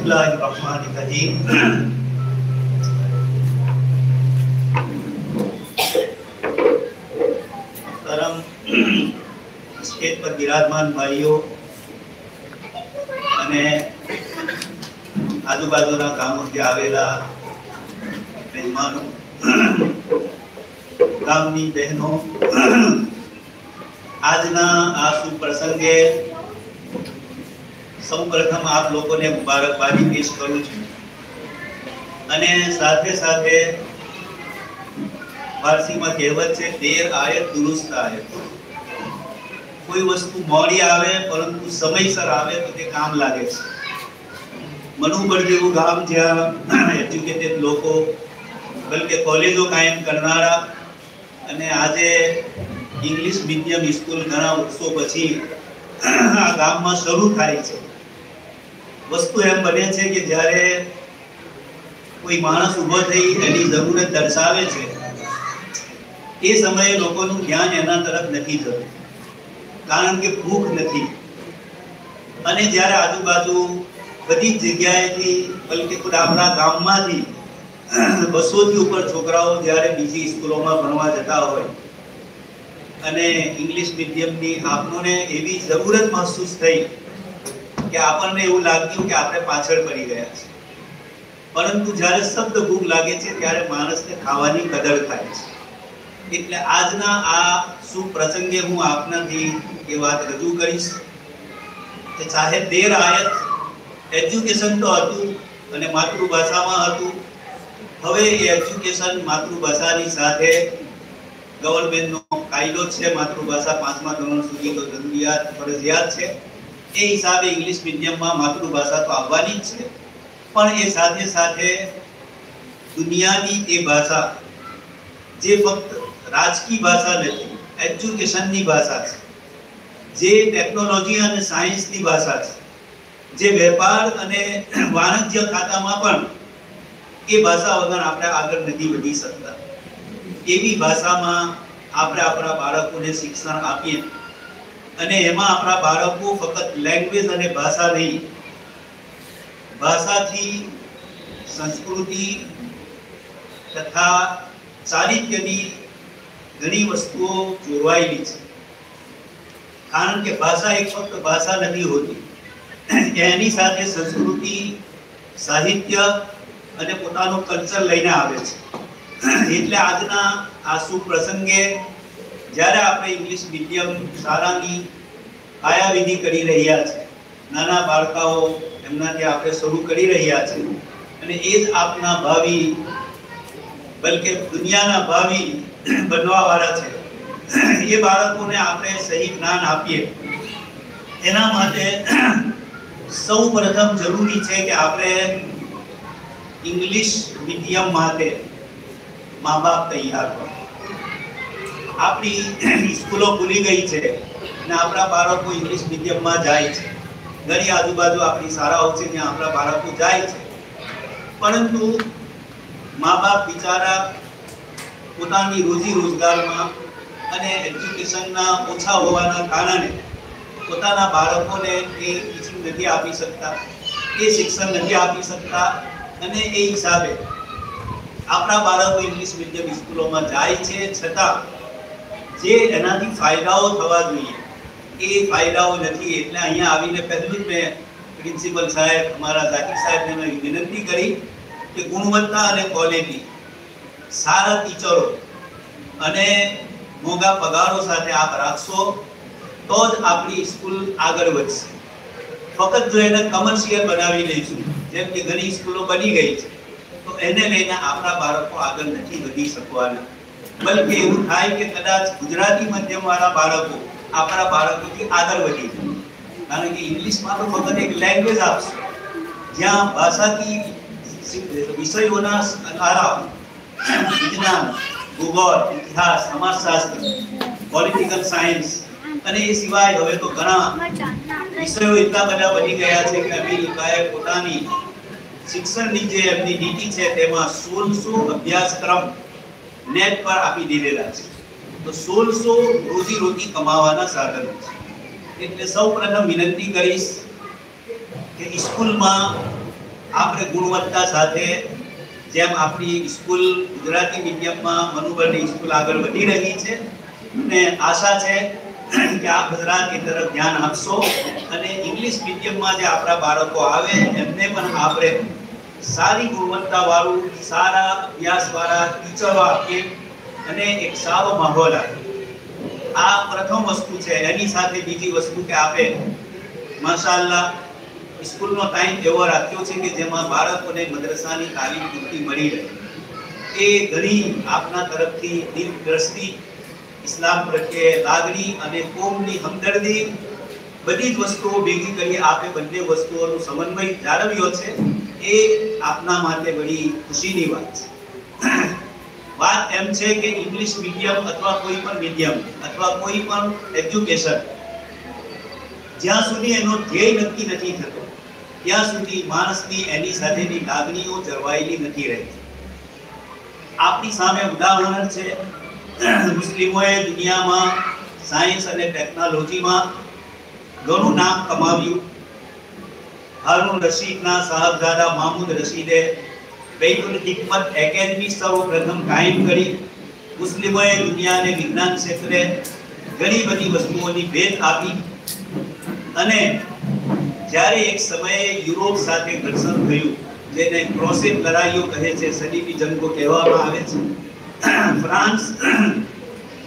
बिस्मिल्लाहिर्रहमानिर्रहीम। करम स्टेज पर विराजमान भाईओ અને આજુબાજુના ગામોથી આવેલા મહેમાનો, ગામની બહેનો, આજના આ સુપ્રસંગે સૌપ્રથમ આપ લોકોને મુબારકબાદી પેશ કરું છું અને સાથે સાથે ફારસીમાં કહેવત છે દેર આયત દુરુસ્ત આયત। કોઈ વસ્તુ મોડી આવે પરંતુ સમયસર આવે તો તે કામ લાગે છે। મનુબળ જેવું ગામ જ્યાં એજ્યુકેટેડ લોકો બલકે કોલેજો કાયમ કરનારા અને આજે ઇંગ્લિશ મીડિયમ સ્કૂલ ઘણા વર્ષો પછી આ ગામમાં શરૂ થાય છે। વસ્તુ એમ બને છે કે જ્યારે કોઈ માણસ ઊભો થઈ એની જરૂરત દર્શાવે છે એ સમયે લોકોનું ધ્યાન એના તરફ નથી જતું, કારણ કે ભૂખ નથી। અને જ્યારે આજુબાજુ બધી જગ્યાએથી બલકે ખુદ આપણા ગામમાંથી 200 થી ઉપર છોકરાઓ જ્યારે બીજી સ્કૂલોમાં ભણવા જતા હોય અને ઇંગ્લિશ મીડિયમની આપણને એવી જરૂરત મહેસૂસ થઈ કે આપણને એવું લાગ્યું કે આપણે પાછળ પડી ગયા છે। પરંતુ જ્યારે શબ્દ ભૂખ લાગે છે ત્યારે માણસને ખાવાની કદર થાય છે। એટલે આજના આ સુપ્રસંગે હું આપનાથી એ વાત રજૂ કરીશ કે ચાહે દેર આયત એજ્યુકેશન તો હતું અને માતૃભાષામાં હતું, હવે એ એજ્યુકેશન માતૃભાષાની સાથે ગવર્મેન્ટનો કાયદો છે માતૃભાષા 5મા ધોરણ સુધી તો જરૂરિયાત ફરજિયાત છે, એ હિસાબે ઇંગ્લિશ મીડિયમમાં માતૃભાષા તો આવવાની જ છે। પણ એ સાથે સાથે દુનિયાની એ ભાષા જે ફક્ત રાજકીય ભાષા નથી, એજ્યુકેશનની ભાષા છે, જે ટેકનોલોજી અને સાયન્સની ભાષા છે, જે વેપાર અને વાણિજ્ય ખાતામાં પણ એ ભાષા વગર આપણે આગળ નથી વધી શકતા। એવી ભાષામાં આપણે આપણા બાળકોને શિક્ષણ આપીએ અને એમાં આપણા બાળકો ફક્ત લેંગ્વેજ અને ભાષા નહીં, ભાષાથી સંસ્કૃતિ તથા સાહિત્યની ઘણી વસ્તુઓ જોડવાયેલી છે। કારણ કે ભાષા એક ફક્ત ભાષા નથી હોતી, એની સાથે સંસ્કૃતિ, સાહિત્ય અને પોતાનું કલ્ચર લઈને આવે છે। એટલે આજના આ સુપ્રસંગે જ્યારે આપણે ઇંગ્લિશ મીડિયમ શાળાની પાયાવિધિ કરી રહ્યા છે, નાના બાળકાઓ એમનાથી આપણે શરૂ કરી રહ્યા છે અને એ જ આપના ભાવિ બલકે દુનિયાના ભાવિ બનવાવાળા છે, એ બાળકોને આપણે સહી જ્ઞાન આપીએ એના માટે સૌ પ્રથમ જરૂરી છે કે આપણે ઇંગ્લિશ મીડિયમ માટે મા બાપ તૈયાર કરો। આપણી સ્કૂલો ખુલી ગઈ છે અને આપણા બાળકો ઇંગ્લિશ મીડિયમમાં જાય છે, ઘણી આજુબાજુ આપણી શાળાઓ છે ત્યાં આપણા બાળકો જાય છે, પરંતુ મા બાપ બિચારા પોતાની રોજી રોજગારમાં અને એજ્યુકેશનના ઓછા હોવાના કારણે પોતાના બાળકોને એ ટીચિંગ નથી આપી શકતા, એ શિક્ષણ નથી આપી શકતા અને એ હિસાબે આપણા બાળકો ઇંગ્લિશ મીડિયમ સ્કૂલોમાં જાય છે, છતાં જે એનાથી ફાયદાઓ થવા જોઈએ એ ફાયદાઓ નથી। એટલે અહીંયા આવીને પહેલું જ મેં પ્રિન્સિપલ સાહેબ અમારા ઝાકીર સાહેબને મેં વિનંતી કરી કે ગુણવત્તા અને ક્વોલિટી, સારા ટીચરો અને મોંઘા પગારો સાથે આપ રાખશો તો જ આપણી સ્કૂલ આગળ વધશે। ફક્ત જો એને કમર્શિયલ બનાવી લઈશું, જેમ કે ઘણી સ્કૂલો બની ગઈ છે, તો એને લઈને આપણા બાળકો આગળ નથી વધી શકવાના। બલકે એવું થાય કે કદાચ ગુજરાતી માધ્યમવાળા બાળકો આપણા બાળકોથી આગળ વધી જાય, કારણ કે ઇંગ્લિશમાં તો ફક્ત એક લેંગ્વેજ આપશે, જ્યાં ભાષાથી વિષયોના આધાર વિજ્ઞાન, ભૂગોળ, ઇતિહાસ, સમાજશાસ્ત્ર, પોલિટિકલ સાયન્સ અને એ સિવાય હવે તો ઘણા વિષયો એટલા બધા બની ગયા છે કે અમેરિકાએ પોતાની શિક્ષણની જે એમની નીતિ છે તેમાં 1600 અભ્યાસક્રમ નેટ પર આપી દીધેલા છે। તો 1600 રોજી રોટી કમાવાના સાધનો છે। એટલે સૌપ્રથમ વિનંતી કરીશ કે સ્કૂલમાં આપણે ગુણવત્તા સાથે જેમ આપણી સ્કૂલ ગુજરાતી મીડિયમમાં મનુબળની સ્કૂલ આગળ વધી રહી છે અને આશા છે કે આપ ગુજરાતી તરફ ધ્યાન આપશો અને ઇંગ્લિશ મીડિયમમાં જે આપણા બાળકો આવે એમને પણ આપણે સારી ગુણવત્તા વાળું સારા અભ્યાસ વાળા ટીચરો આપીએ અને એક સારો માહોલ આપીએ। આ પ્રથમ વસ્તુ છે। એની સાથે બીજી વસ્તુ કે આપે માશાઅલ્લાહ સ્કૂલનો ટાઈમ એવો રાખ્યો છે કે જેમાં બાળકોને મદ્રસાની તાલીમ પૂરતી મળી રહે। એ ઘણી આપના તરફથી દિલદ્રષ્ટિ, ઇસ્લામ પ્રત્યે લાગણી અને કોમની હમદર્દી બધી જ વસ્તુઓ ભેગી કરી આપે બંને વસ્તુઓનો સમન્વય જાળવ્યો છે। એ આપના માટે બડી ખુશીની વાત છે। વાત એમ છે કે ઇંગ્લિશ મીડિયમ અથવા કોઈ પણ મીડિયમ અથવા કોઈ પણ એજ્યુકેશન જ્યાં સુધી એનો ધ્યેય નક્કી નથી થતો ત્યાં સુધી માણસની એની સાથેની લાગણીઓ જળવાયેલી નથી રહેતી। આપણી સામે ઉદાહરણ છે મુસ્લિમોએ દુનિયામાં સાયન્સ અને ટેકનોલોજીમાં ઘણું નામ કમાવ્યું। હારૂન રશીદના સાહબજાદા મામૂદ રશીદે બૈતુલ હિકમત એકેડમી સર્વપ્રથમ કાયમ કરી। મુસ્લિમોએ દુનિયાને વિજ્ઞાન ક્ષેત્રે ઘણી બધી વસ્તુઓની ભેટ આપી અને જ્યારે એક સમયે યુરોપ સાથે ઘર્ષણ થયું જેને ક્રોસેટ લડાઈઓ કહે છે, સદીની જંગો કહેવામાં આવે છે। ફ્રાન્સ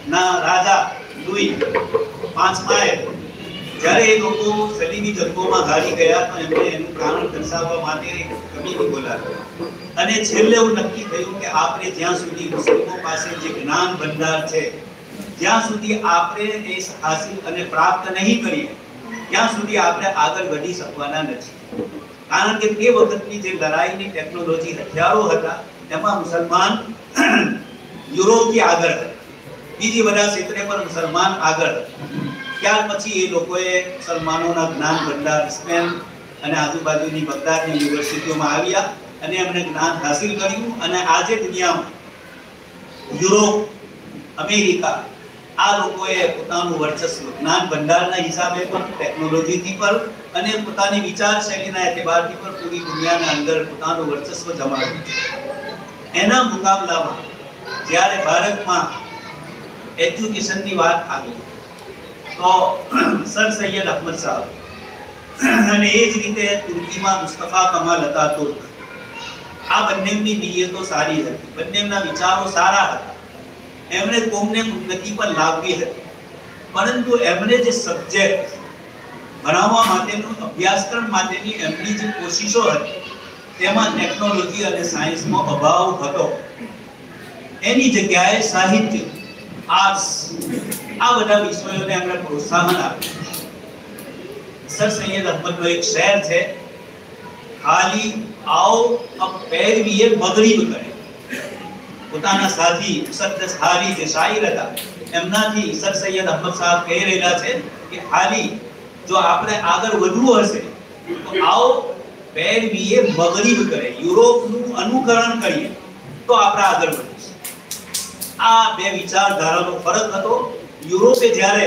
ના રાજા લુઈ પાંચમાએ જ્યારે એ લોકો સદીની જંગોમાં હારી ગયા તો એમણે એનું કારણ દર્શાવવા માટે એક કવિને બોલાવ્યો અને છેલ્લે એવું નક્કી થયું કે આપણે જ્યાં સુધી મુસ્લિમો પાસે જે જ્ઞાન ભંડાર છે જ્યાં સુધી આપણે એ હાસિલ અને પ્રાપ્ત નહીં કરીએ ત્યાં સુધી આપણે આગળ વધી શકવાના નથી। કારણ કે તે વખતની જે લડાઈની ટેકનોલોજી હથિયારો હતા એમાં મુસલમાન યુરોપથી આગળ હતા, બીજી બધા ક્ષેત્રે પણ મુસલમાન આગળ હતા। ત્યાર પછી એ લોકોએ મુસલમાનોના જ્ઞાન ભંડાર સ્પેન અને આજુબાજુની બગદાદની યુનિવર્સિટીઓમાં આવ્યા અને એમણે જ્ઞાન હાસિલ કર્યું અને આજે દુનિયામાં યુરોપ, અમેરિકા આ લોકોએ પોતાનું વર્ચસ્વ જ્ઞાન ભંડારના હિસાબે પણ ટેકનોલોજીથી પર અને પોતાની વિચારશૈલીના એતબારથી પર પૂરી દુનિયાના અંદર પોતાનું વર્ચસ્વ જમાવ્યું છે। એના મુકાબલામાં જ્યારે ભારતમાં એજ્યુકેશનની વાત આવી તો સર સૈયદ અહમદ સાહેબ અને એ જ રીતે તુર્કીમાં મુસ્તફા કમાલ અતાતુર્ક આ બંનેની નિયતો સારી હતી, બંનેના વિચારો સારા હતા। એમણે કોમને ઉન્નતિ પર લાવવી હતી પરંતુ એમણે જે સબ્જેક્ટ ભણાવવા માટેનો અભ્યાસક્રમ માટેની એમની જે કોશિશો હતી તેમાં ટેકનોલોજી અને સાયન્સનો અભાવ હતો। એની જગ્યાએ સાહિત્ય, આર્ટ્સ આ બધા વિષયોને એમણે પ્રોત્સાહન આપ્યું। સર સૈયદ અહમદનો એક શેર છે, ખાલી આઓ અબ પૈરવીએ મગરીબ કરે। પોતાના સાથી મુસદ્દસ હારી જે શાયર હતા એમનાથી સર સૈયદ અહમદ સાહેબ કહી રહ્યા છે કે ખાલી જો આપણે આગળ વધવું હશે તો આવો પૈરવીએ મગરીબ કરે, યુરોપનું અનુકરણ કરીએ તો આપણે આગળ વધીશું। આ બે વિચારધારાનો ફરક હતો। યુરોપે જ્યારે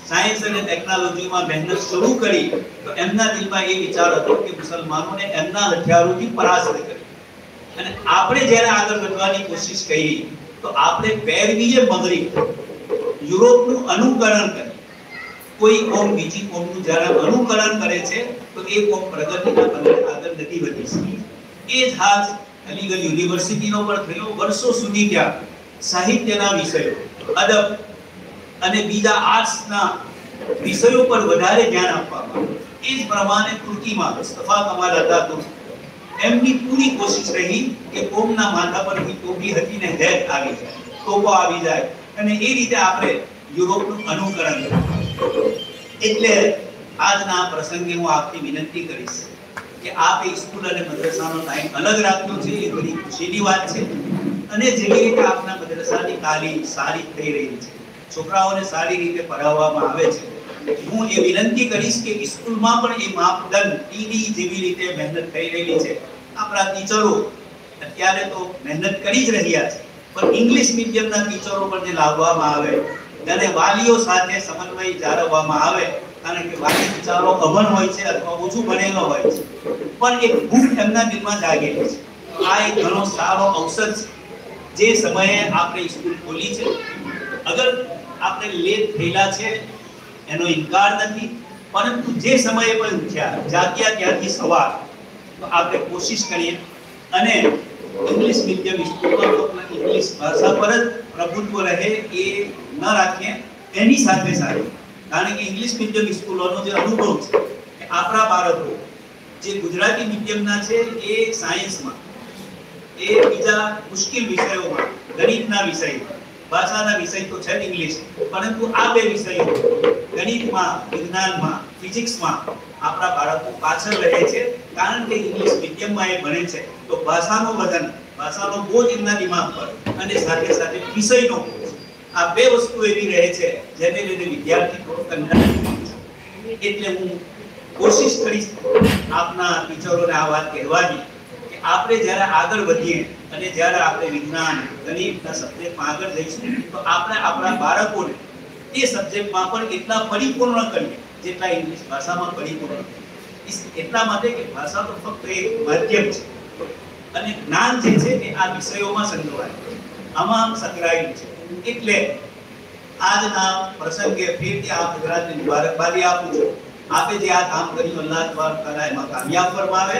સાયન્સ અને ટેકનોલોજીમાં મહેનત શરૂ કરી તો એમના દિલમાં એ વિચાર હતો કે મુસલમાનોને એમના હથિયારોથી પરાસ્ત કરી અને આપણે જ્યારે આગળ વધવાની કોશિશ કરી તો આપણે પૈરવીએ મગરીબ યુરોપનું અનુકરણ કરી। કોઈ કોમ બીજી કોમનું જ્યારે અનુકરણ કરે છે તો એ કોમ પ્રગતિના પંથે આગળ નથી વધી શકતી। એ જ હાલ અલીગઢ યુનિવર્સિટીનો પણ થયો। વર્ષો સુધી ત્યાં સાહિત્યના વિષયો, અદબ અને બીજા આર્ટ્સના વિષયો પર વધારે ધ્યાન આપવામાં આવ્યું। એ જ પ્રમાણે તુર્કીમાં મુસ્તફા કમાલ અતાતુર્ક એમની પૂરી કોશિશ રહી કે કોમના માથા પર ટોપી હતી ને હેડ આવી જાય, ટોપો આવી જાય અને એ રીતે આપણે યુરોપનું અનુકરણ કરીએ। એટલે આજના પ્રસંગે હું આપની વિનંતી કરીશ કે આપે સ્કૂલ અને મદ્રસાનો ટાઈમ અલગ રાખ્યો છે, એ બધી ખુશીની વાત છે અને જેવી રીતે આપના મદ્રસાની તાલીમ સારી થઈ રહી છે, છોકરાઓને સારી રીતે પઢાવવામાં આવે છે, હું એ વિનંતી કરીશ કે સ્કૂલમાં પણ એ માપદંડ ટીડી જેવી રીતે મહેનત થઈ રહી છે। આપણા ટીચરો અત્યારે તો મહેનત કરી જ રહ્યા છે પણ ઇંગ્લિશ મીડિયમના ટીચરો પણ જે લાવવામાં આવે અને વાલીઓ સાથે સમન્વય જાળવવામાં આવે કારણ કે વાલી બિચારો અભણ હોય છે અથવા ઓછું ભણેલો હોય છે, પણ એક ભૂખ એમના દિલમાં જાગેલી છે. આ એક ઘણો સારો અવસર છે જે સમયે આપણે સ્કૂલ ખોલી છે. અગર આપણે લેટ થયેલા છે એનો ઇનકાર નથી, પરંતુ જે સમયે પણ ઉઠ્યા જાગ્યા ત્યાંથી સવાર, તો આપણે કોશિશ કરીએ અને ઇંગ્લિશ મીડિયમ સ્કૂલમાં ઇંગ્લિશ ભાષા પર જ પ્રભુત્વ રહે એ ન રાખીએ. એની સાથે સાથે, કારણ કે ઇંગ્લિશ મીડિયમ સ્કૂલોનો જે અનુભવ છે કે આપણા બાળકો જે ગુજરાતી મીડિયમના છે એ સાયન્સમાં, એ બીજા મુશ્કેલ વિષયોમાં, ગણિતના વિષયમાં, ભાષાના વિષય તો છે ઇંગ્લિશ, પરંતુ આ બે વિષયો ગણિતમાં, વિજ્ઞાનમાં, ફિઝિક્સમાં આપણા બાળકો પાછળ રહે છે. કારણ કે ઇંગ્લિશ મીડિયમમાં એ ભણે છે તો ભાષાનો વજન, ભાષાનો બોજ એમના દિમાગ પર અને સાથે સાથે વિષયનો બોજ, આ બે વસ્તુ એવી રહે છે જેને લીધે વિદ્યાર્થી થોડો કંટાળી જાય છે. એટલે હું કોશિશ કરીશ આપના ટીચરોને આ વાત કહેવાની કે આપણે જ્યારે આગળ વધીએ અને જ્યારે આપણે વિજ્ઞાન, ગણિતના સબ્જેક્ટમાં આગળ જઈશું તો આપણે આપણા બાળકોને એ સબ્જેક્ટમાં પણ એટલા પરિપૂર્ણ કરીએ જેટલા ઇંગ્લિશ ભાષામાં પરિપૂર્ણ. એટલા માટે કે ભાષા તો ફક્ત એક માધ્યમ છે અને જ્ઞાન જે છે એ આ વિષયોમાં સંકળાયેલું છે, આમાં સંકળાયેલું છે. એટલે આજના પ્રસંગે ફરીથી આ ગુજરાતની મુબારકબાદી આપું છું. આપે જે આ કામ કર્યું અલ્લાહ તઆલા એમાં કામયાબ ફરમાવે.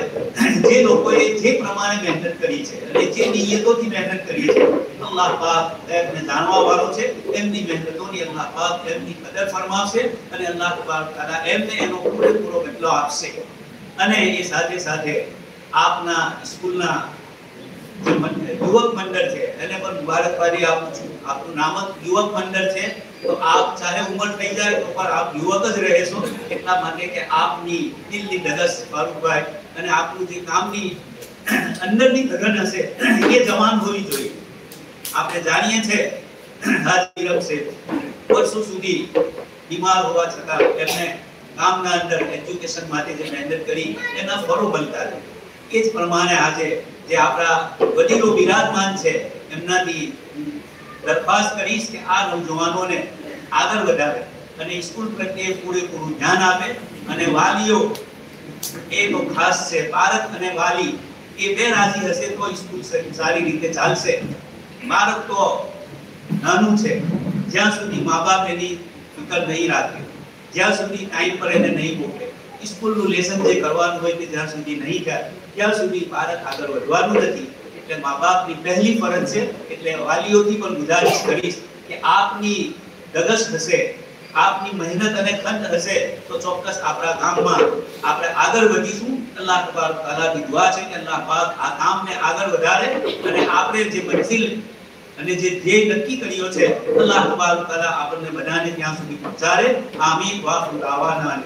જે લોકોએ જે પ્રમાણે મહેનત કરી છે અને જે નિયતોથી મહેનત કરી છે, અલ્લાહ પાક એમને જાણવા વાળો છે, એમની મહેનતોની અલ્લાહ પાક એમની કદર ફરમાવશે અને અલ્લાહ તઆલા એમને એનો પૂરેપૂરો બદલો આપશે. અને એ સાથે સાથે આપના સ્કૂલના જે યુવક મંડળ છે એને પણ મુબારકબાદી આપું છું. આપનું નામ જ યુવક મંડળ છે, તો આપ ચાહે ઉંમર થઈ જાય તો પણ આપ યુવક જ રહેશો. એટલા માટે કે આપની દિલની ધગસ ફારૂકભાઈ અને આપનું જે કામની અંદરની ધગન હશે એ જવાન હોવી જોઈએ. આપણે જાણીએ છે હાજી રબ છે વર્ષો સુધી બીમાર હોવા છતાં એમને કામના અંદર એજ્યુકેશન માટે જે મહેનત કરી એના ફળો મળતા રહે. એ જ પ્રમાણે આજે જે આપણા વડીલો વિરાજમાન છે એમનાથી દરખાસ્ત કરીશ કે આ નવજવાનોને આગળ વધારે અને સ્કૂલ પ્રત્યે પૂરેપૂરું ધ્યાન આપે. અને વાલીઓ એ તો ખાસ છે, બાળક અને વાલી એ બે રાજી હશે તો સ્કૂલ સારી રીતે ચાલશે. બાળક તો નાનું છે, જ્યાં સુધી મા બાપ એની ફિકર નહીં રાખે, જ્યાં સુધી ટાઈમ પર એને નહીં મોકલે, સ્કૂલનું લેસન જે કરવાનું હોય તે જ્યાં સુધી નહીં થાય ત્યાં સુધી બાળક આગળ વધવાનું નથી. એટલે મા બાપની પહેલી ફરજ છે. એટલે વાલીઓથી પણ ગુજારિશ કરીશ કે આપની ધગશ હશે, આપની મહેનત અને ખંત હશે તો ચોક્કસ આપણા ગામમાં આપણે આગળ વધીશું. અલ્લાહ તઆલાની દુઆ છે કે અલ્લાહ પાક આ કામને આગળ વધારે અને આપણે જે મંજિલ અને જે ધ્યેય નક્કી કર્યો છે અલ્લાહ તઆલા આપણને બધાને ત્યાં સુધી પહોંચાડે. આમીન. વાહ દાવાના.